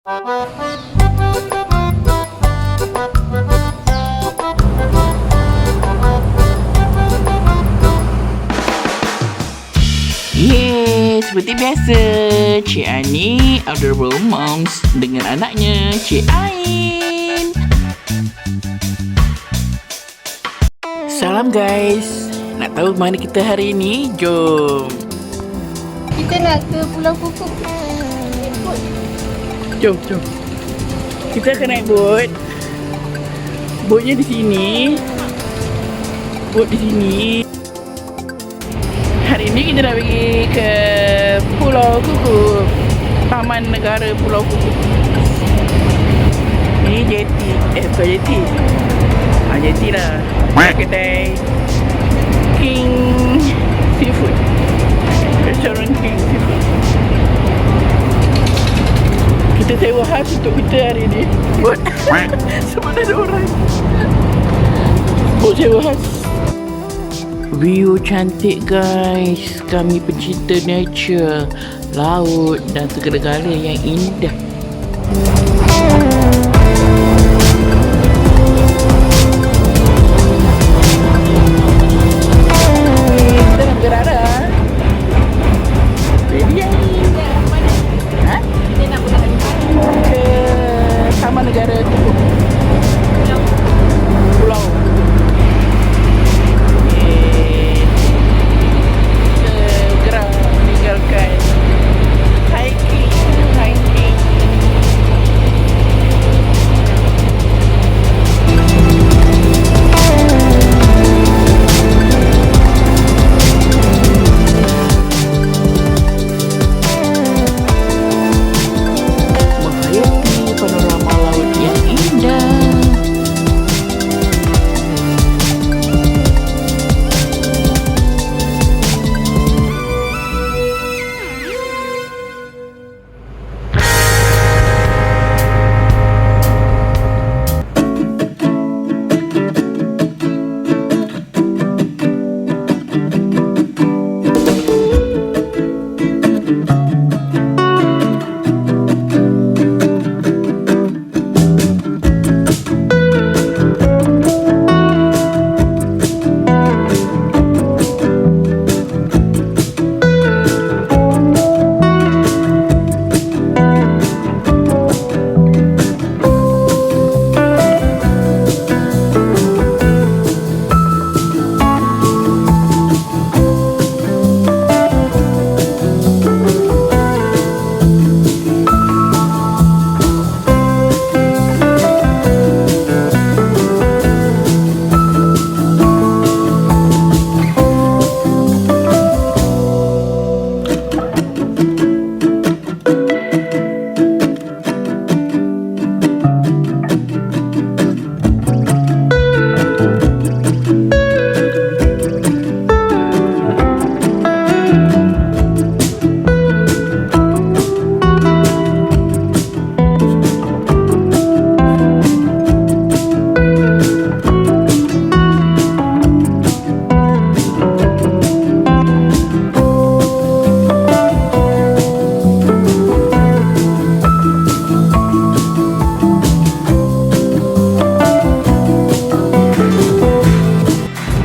Yeay, seperti biasa, Cik Ani, Adorable Moms dengan anaknya, Cik Ain. Salam guys, nak tahu mana kita hari ini? Jom. Kita nak ke Pulau Kukup. Jom. Kita akan naik bot. Botnya di sini. Bot di sini. Hari ini kita nak pergi ke Pulau Kukup, Taman Negara Pulau Kukup. Ini jeti, bukan jeti. Jeti lah. Kedai King Seafood. Restoran King Seafood. Kita sewa khas untuk kita hari ni. Bot. Sebab ada orang. Bot sewa khas. View cantik guys. Kami pencinta nature, laut dan segala-gala yang indah. Kita nak bergerak dah. Ready? Ha? Kita nak bergerak Ke Taman Negara Johor. Pulau. Segera meninggalkan hiking. Menghayati panorama laut yang indah.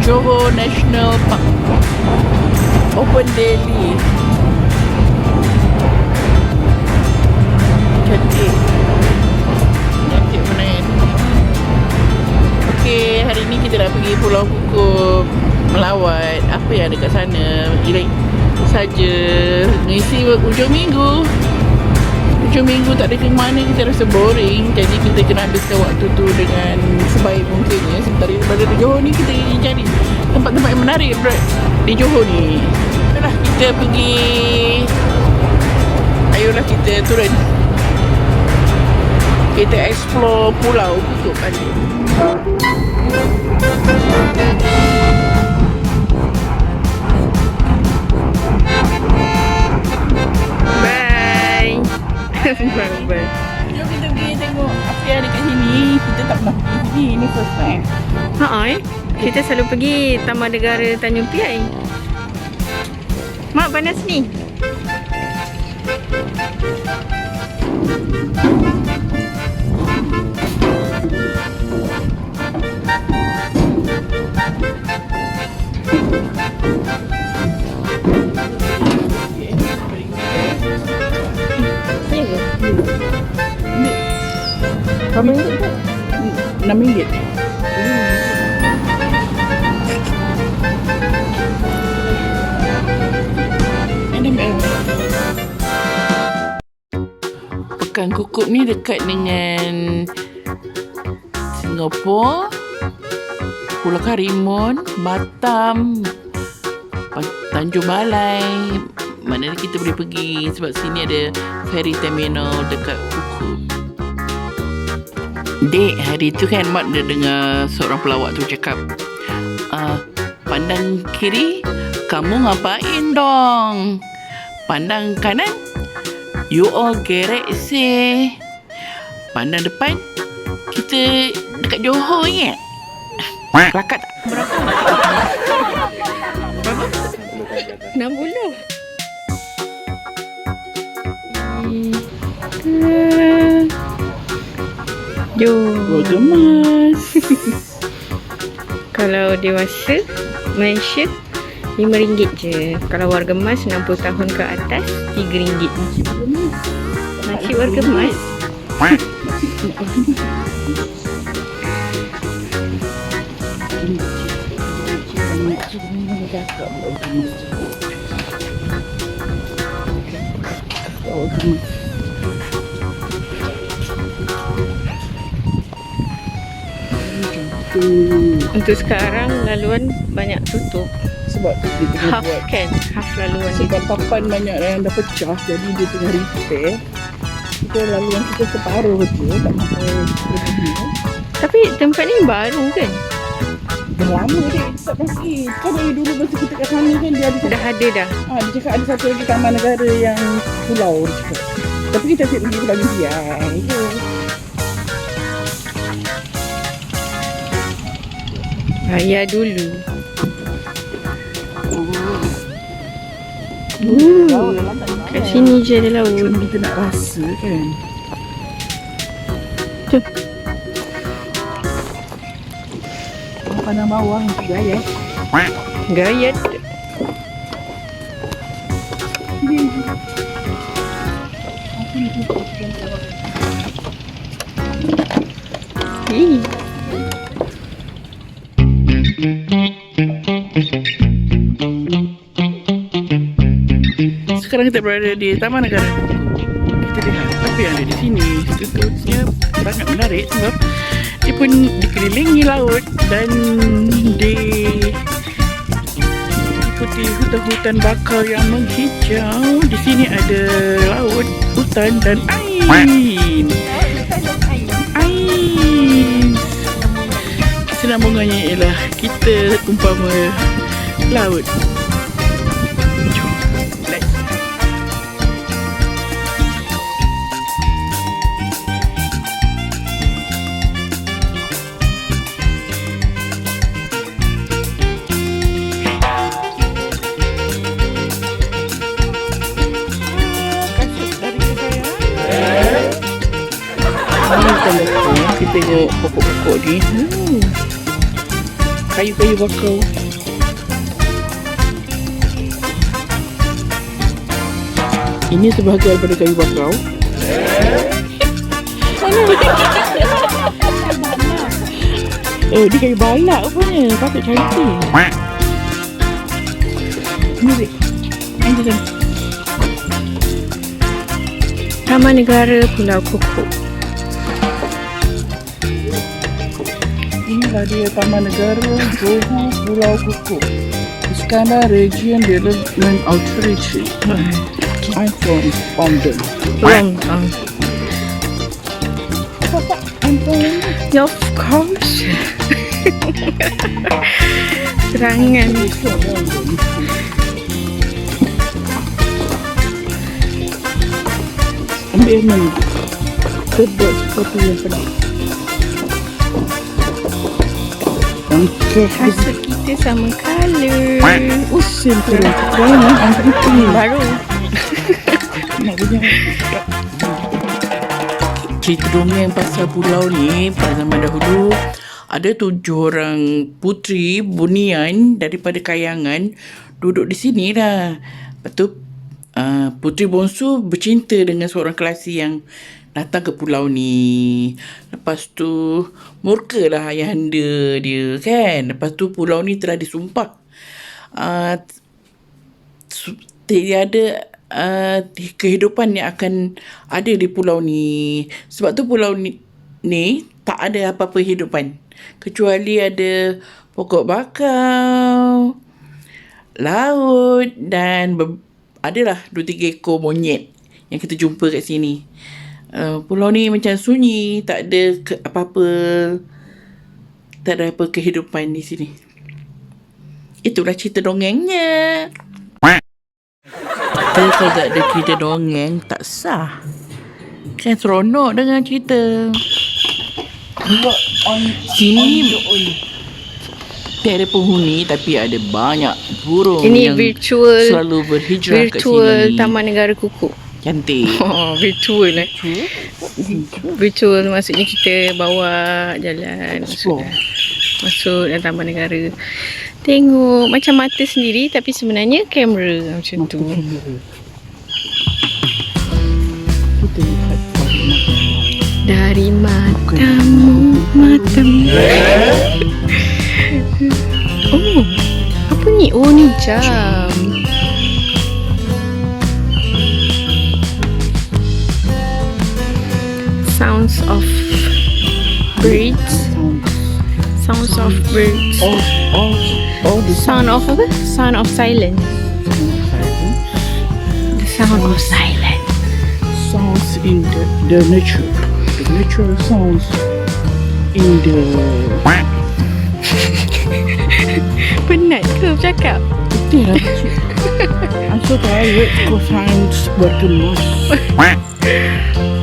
Johor National Park open daily. Cantik benar. Okey, hari ni kita nak pergi Pulau Kukup, Melawat. Apa yang ada kat sana? Relax saja, ngisi ujung minggu. Ujung minggu tak ada ke mana, kita rasa boring. Jadi kita kena habiskan waktu tu dengan sebaik mungkinnya. Sementara daripada di Johor ni, kita cari tempat-tempat yang menarik di Johor ni. Ayolah kita pergi. Ayolah kita turun. Kita explore Pulau Kukup kali. Bye. Bye. Jom kita pergi tengok apa yang ada kat sini. Kita tak pernah pergi sini. Ini first time. Kita selalu pergi Taman Negara Tanjung Piai. Mak panas ni. Berapa ringgit? RM6. Pekan Kukup ni dekat dengan Singapura, Pulau Karimun, Batam, Tanjung Balai. Mana kita boleh pergi sebab sini ada ferry terminal dekat Kukup. Dek, hari tu kan Mak dah dengar seorang pelawak tu cakap, pandang kiri, kamu ngapain dong? Pandang kanan, you all gerek sih. Pandang depan, kita dekat Johor ingat? Rakat tak? Berapa? 60. Jom. Gemas. Kalau dewasa Malaysia RM5 je. Kalau warga emas 60 tahun ke atas RM3. Nasi warga emas. Untuk sekarang laluan banyak tutup. Sebab dia tengah Half buat. kan? Half laluan Sebab dia. papan banyak yang dah pecah, jadi dia tengah repair. Kita laluan kita separuh je, tak sampai lebih. Tapi tempat ni baru kan? Dah lama dia tak masih. Kan dari dulu masa kita kat sana kan dia ada cakap, Dah ada dah. dia cakap ada satu lagi taman negara yang pulau dia cakap. Tapi kita asyik pergi pulau Impian je. Bayar dulu. Kat sini je ada laut. Cuma kita nak rasa kan. Tu. Pandang bawah untuk gaya. Gayat. Sekarang kita berada di Taman Negara. Kita lihat apa yang ada di sini. Tutupnya sangat menarik sebab dia pun dikelilingi laut dan diikuti hutan-hutan bakau yang menghijau. Di sini ada laut, hutan dan air. Air. Senambungannya ialah kita umpama laut. Jom, let's. Kita tengok pokok-pokok ni. Kayu-kayu bakau. Ini sebahagian daripada kayu bakau. Dia kayu balak rupanya. Patut cantik. Ni dek. Ini dia. Taman Negara Pulau Kukup. Inilah dia Taman Negara Johor Pulau Kukup. Iskandar Region Development Authority. I'm from London. I'm from Yeah, of course. Serangan. Ambil mana? Terbuat seperti yang penak. Okay. Kasut kita sama colour. Usin terus. Jangan angkat itu. Baru. Nak punya. cerita dongeng pasal pulau ni. Pada zaman dahulu ada 7 orang puteri bunian daripada kayangan duduk di sini lah. Lepas tu puteri bongsu bercinta dengan seorang kelasi yang datang ke pulau ni. Lepas tu murkalah ayahanda dia kan. Lepas tu pulau ni telah disumpah tiada kehidupan yang akan ada di pulau ni. Sebab tu pulau ni tak ada apa-apa kehidupan kecuali ada pokok bakau, laut dan adalah 2-3 ekor monyet yang kita jumpa kat sini. Pulau ni macam sunyi, tak ada apa-apa, tak ada apa kehidupan di sini. Itulah cerita dongengnya. Kita kalau tak ada cerita dongeng, tak sah. Kan seronok dengan cerita. Sini tiada penghuni, tapi ada banyak burung. Ini yang virtual, selalu berhijrah kat sini. virtual Taman Negara Kukup. Cantik. Oh, virtual eh. Virtual maksudnya kita bawa jalan masuk dalam Taman Negara. Tengok macam mata sendiri tapi sebenarnya kamera macam tu. Kita lihat Dari matamu, Oh, apa ni? Oh, ni jam. Sounds of birds. Sounds of birds. the Sound of apa? Sound of silence. The sound of silence. sounds in the nature. The natural sounds in the Penat ke bercakap? betul lah kecil. I'm so tired because sounds bergemas.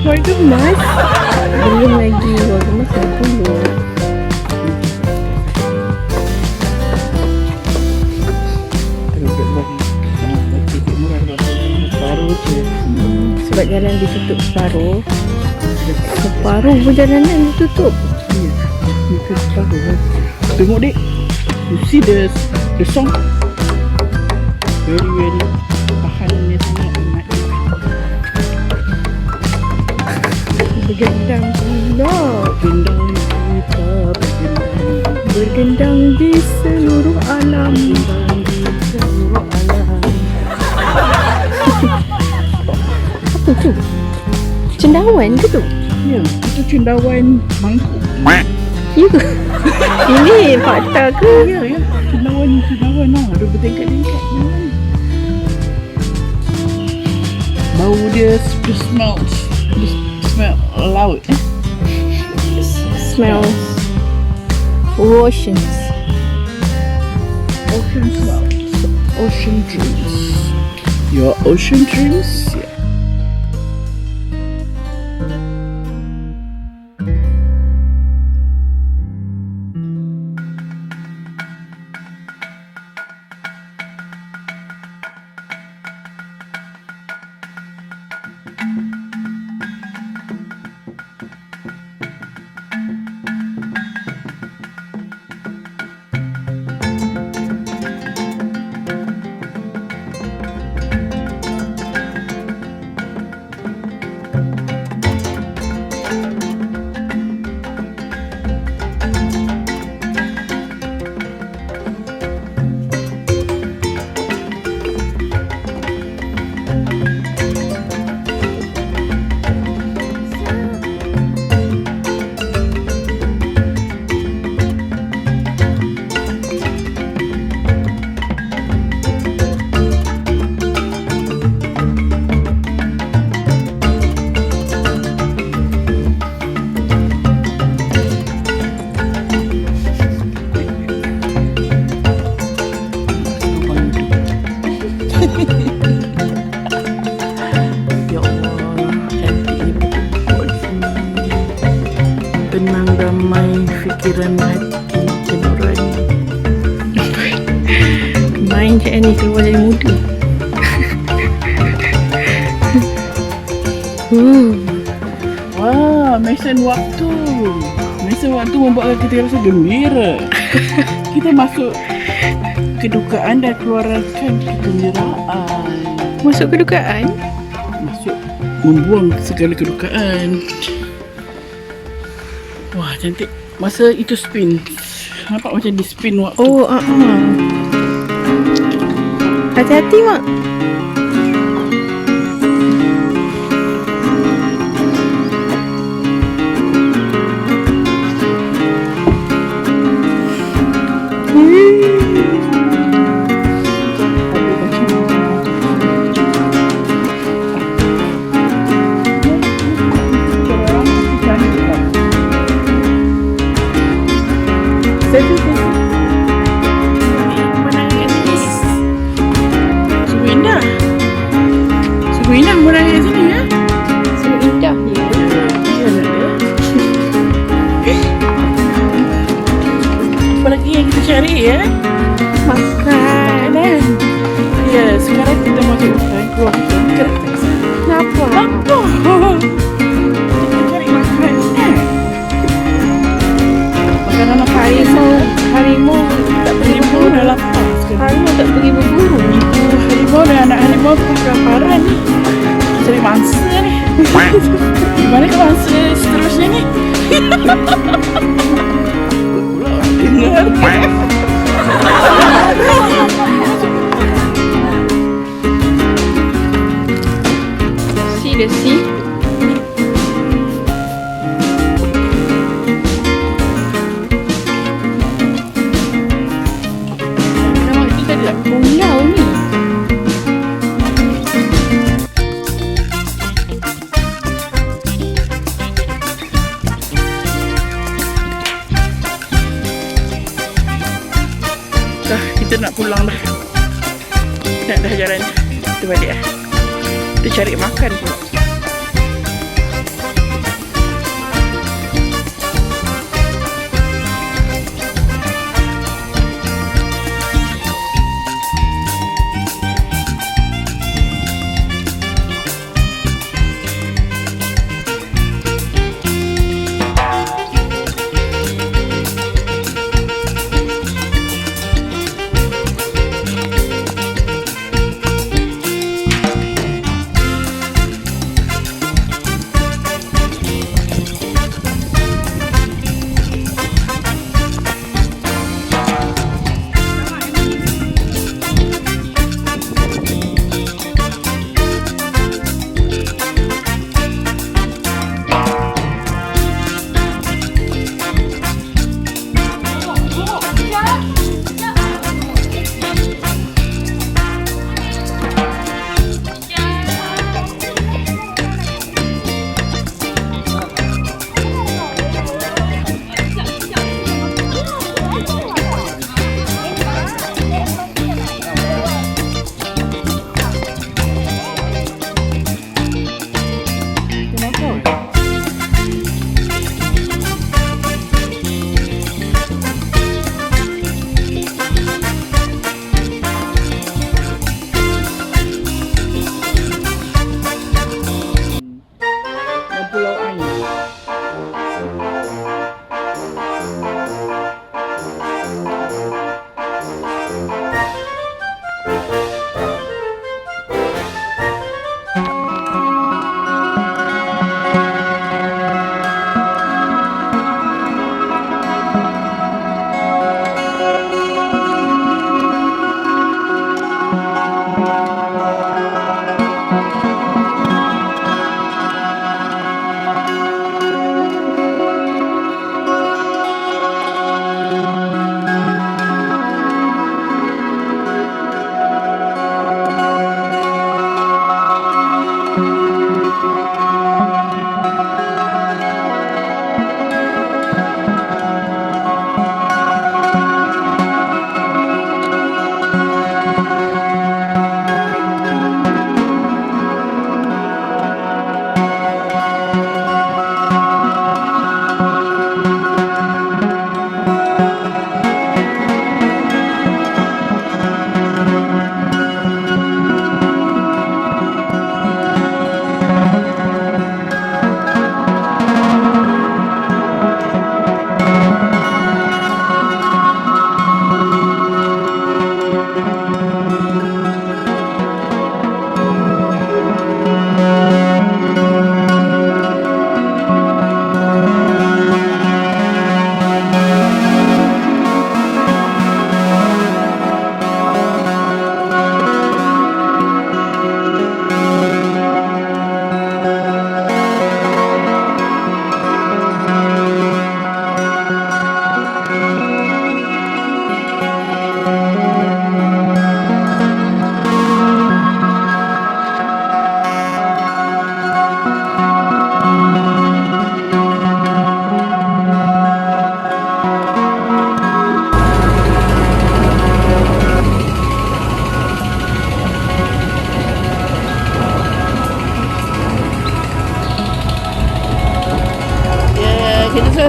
Bergemas? Belum lagi. Bergemas dah dulu. Baru je. Sebab jalan ditutup separuh. Separuh perjalanan ditutup. Muka separuh. Tengok dek. You see the song? Very tahanannya sangat enak. Bergendang pula. Bergendang kita, Bergendang di seluruh alam. Apa tu? Cendawan ke tu? Ya, itu cendawan mangkuk. Ya ke? Ini fakta ke? Ya, cendawan lah. Ada bertingkat-tingkat. Bau dia smell laut. Smells oceans. Ocean smells. Ocean dreams. Your ocean dreams? Yeah. Tenang, damai, fikiran hati nurani. Main macam ni keluar dari muda. Wow, mesin waktu. Mesin waktu membuatkan kita rasa gembira. Kita masuk kedukaan dan keluarkan kegembiraan. Masuk kedukaan? Masuk membuang segala kedukaan. Wah, cantik. Masa itu spin. Nampak macam di spin waktu. Oh, hati-hati, Mak. Sungguh indah. Sungguh indah pemandangan kat sini ya. Sungguh indah ya. Ya, nak dia. Apa lagi yang kita cari ya? Makan. Ya, sekarang kita masuk hutan. Keluar hutan. Kenapa? Apa? Kita cari makanan. Makanan apa? Harimau tak pergi Harimau berburu. dah lapar sekarang. Harimau tak pergi berburu. Harimau dan anak harimau kelaparan ni. Cari mangsa ni. Mana ke mangsa seterusnya ni? Pula dengar. See the sea. Nama tu tadi tak pulau ni. Dah, kita nak pulang dah. Dah jalan. Kita balik lah. Kita cari makan pula.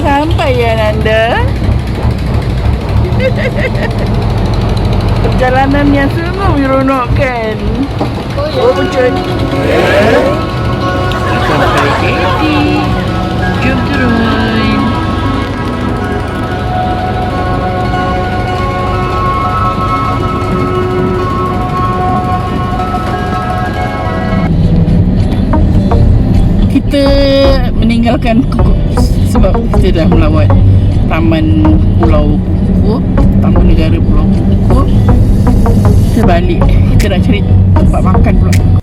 dah sampai ya Nanda. Perjalanan yang sungguh menyeronokkan. Oh betul. Sampai jadi. Jom turun. Kita meninggalkan Kukup sebab kita dah melawat Taman Pulau Kukup, Taman Negara Pulau Kukup. Kita balik, kita nak cari tempat makan pula.